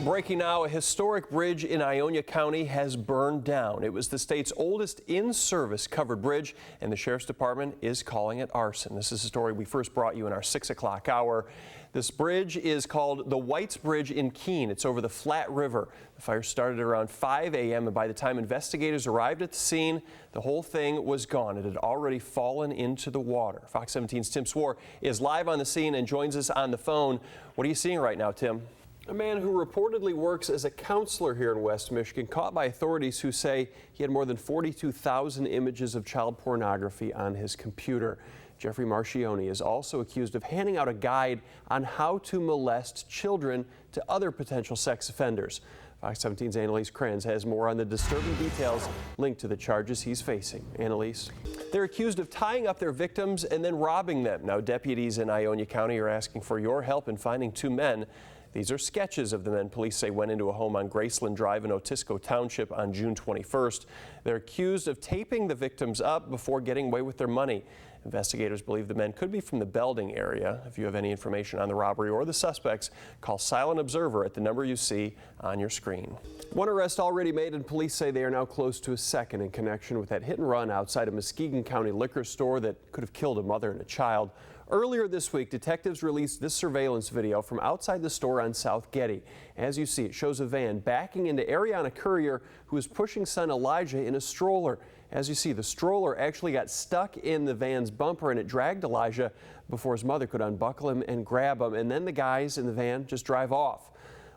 Breaking now, a historic bridge in Ionia County has burned down. It was the state's oldest in-service covered bridge, and the Sheriff's Department is calling it arson. This is a story we first brought you in our 6 o'clock hour. This bridge is called the Whites Bridge in Keene. It's over the Flat River. The fire started around 5 a.m. and by the time investigators arrived at the scene, the whole thing was gone. It had already fallen into the water. Fox 17's Tim Swore is live on the scene and joins us on the phone. What are you seeing right now, Tim? A man who reportedly works as a counselor here in West Michigan, caught by authorities who say he had more than 42,000 images of child pornography on his computer. Jeffrey Marchione is also accused of handing out a guide on how to molest children to other potential sex offenders. Fox 17's Annalise Kranz has more on the disturbing details linked to the charges he's facing. Annalise. They're accused of tying up their victims and then robbing them. Now, deputies in Ionia County are asking for your help in finding two men. These are sketches of the men police say went into a home on Graceland Drive in Otisco Township on June 21st. They're accused of taping the victims up before getting away with their money. Investigators believe the men could be from the Belding area. If you have any information on the robbery or the suspects, call Silent Observer at the number you see on your screen. One arrest already made, and police say they are now close to a second in connection with that hit and run outside a Muskegon County liquor store that could have killed a mother and a child. Earlier this week, detectives released this surveillance video from outside the store on South Getty. As you see, it shows a van backing into Ariana Courier, who is pushing son Elijah in a stroller. As you see, the stroller actually got stuck in the van's bumper and it dragged Elijah before his mother could unbuckle him and grab him. And then the guys in the van just drive off.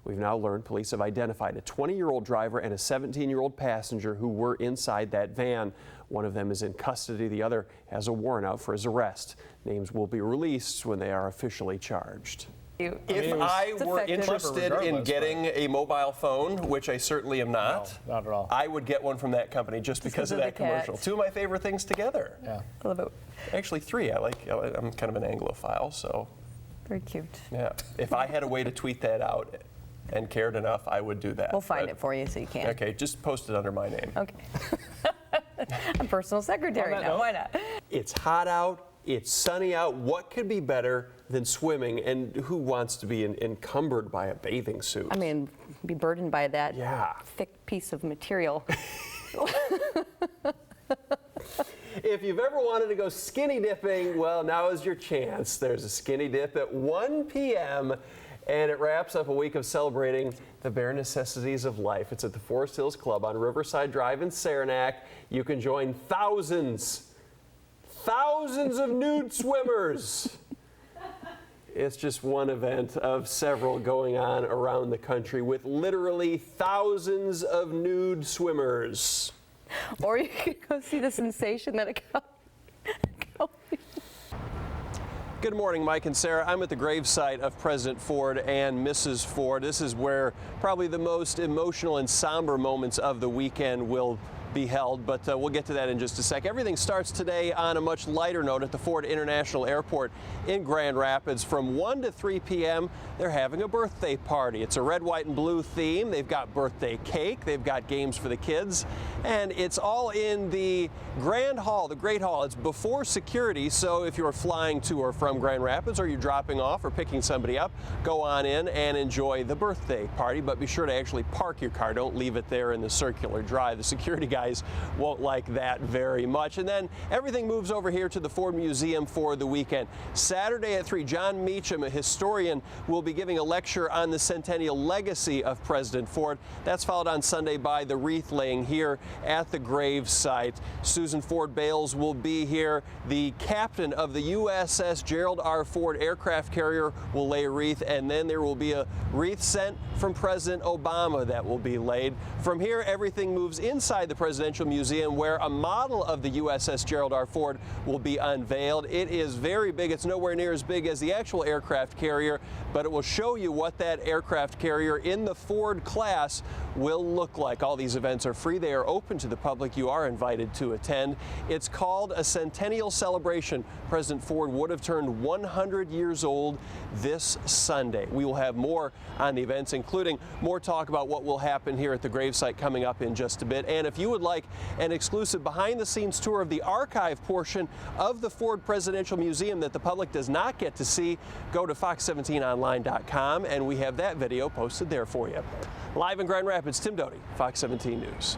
We've now learned police have identified a 20-year-old driver and a 17-year-old passenger who were inside that van. One of them is in custody. The other has a warrant out for his arrest. Names will be released when they are officially charged. If I were interested in getting a mobile phone, which I certainly am not, no, not at all, I would get one from that company just because of that commercial. Two of my favorite things together. Yeah. I love it. Actually, three. I'm kind of an Anglophile, so. Very cute. Yeah. If I had a way to tweet that out and cared enough, I would do that. We'll find it for you so you can. Okay, just post it under my name. Okay. I'm personal secretary now. Why not? It's hot out. It's sunny out. What could be better than swimming? And who wants to be encumbered by a bathing suit? I mean, be burdened by that thick piece of material. If you've ever wanted to go skinny dipping, well, now is your chance. There's a skinny dip at 1 p.m. and it wraps up a week of celebrating the bare necessities of life. It's at the Forest Hills Club on Riverside Drive in Saranac. You can join thousands of nude swimmers. It's just one event of several going on around the country with literally thousands of nude swimmers. Or you could go see the sensation that it got. Good morning, Mike and Sarah. I'm at the gravesite of President Ford and Mrs. Ford. This is where probably the most emotional and somber moments of the weekend will be held, but we'll get to that in just a sec. Everything starts today on a much lighter note at the Ford International Airport in Grand Rapids. From 1 to 3 p.m., they're having a birthday party. It's a red, white, and blue theme. They've got birthday cake. They've got games for the kids. And it's all in the Grand Hall, the Great Hall. It's before security, so if you're flying to or from Grand Rapids or you're dropping off or picking somebody up, go on in and enjoy the birthday party. But be sure to actually park your car. Don't leave it there in the circular drive. The security guys won't like that very much. And then everything moves over here to the Ford Museum for the weekend. Saturday at 3, John Meacham, a historian, will be giving a lecture on the centennial legacy of President Ford. That's followed on Sunday by the wreath laying here at the grave site. Susan Ford Bales will be here. The captain of the USS Gerald R. Ford aircraft carrier will lay a wreath, and then there will be a wreath sent from President Obama that will be laid. From here, everything moves inside the Presidential Museum, where a model of the USS Gerald R. Ford will be unveiled. It is very big. It's nowhere near as big as the actual aircraft carrier, but it will show you what that aircraft carrier in the Ford class will look like. All these events are free. They are open to the public. You are invited to attend. It's called a centennial celebration. President Ford would have turned 100 years old this Sunday. We will have more on the events, including more talk about what will happen here at the gravesite coming up in just a bit. And if you would like an exclusive behind-the-scenes tour of the archive portion of the Ford Presidential Museum that the public does not get to see, go to Fox 17 Online. dotyonline.com, and we have that video posted there for you. Live in Grand Rapids, Tim Doty, Fox 17 News.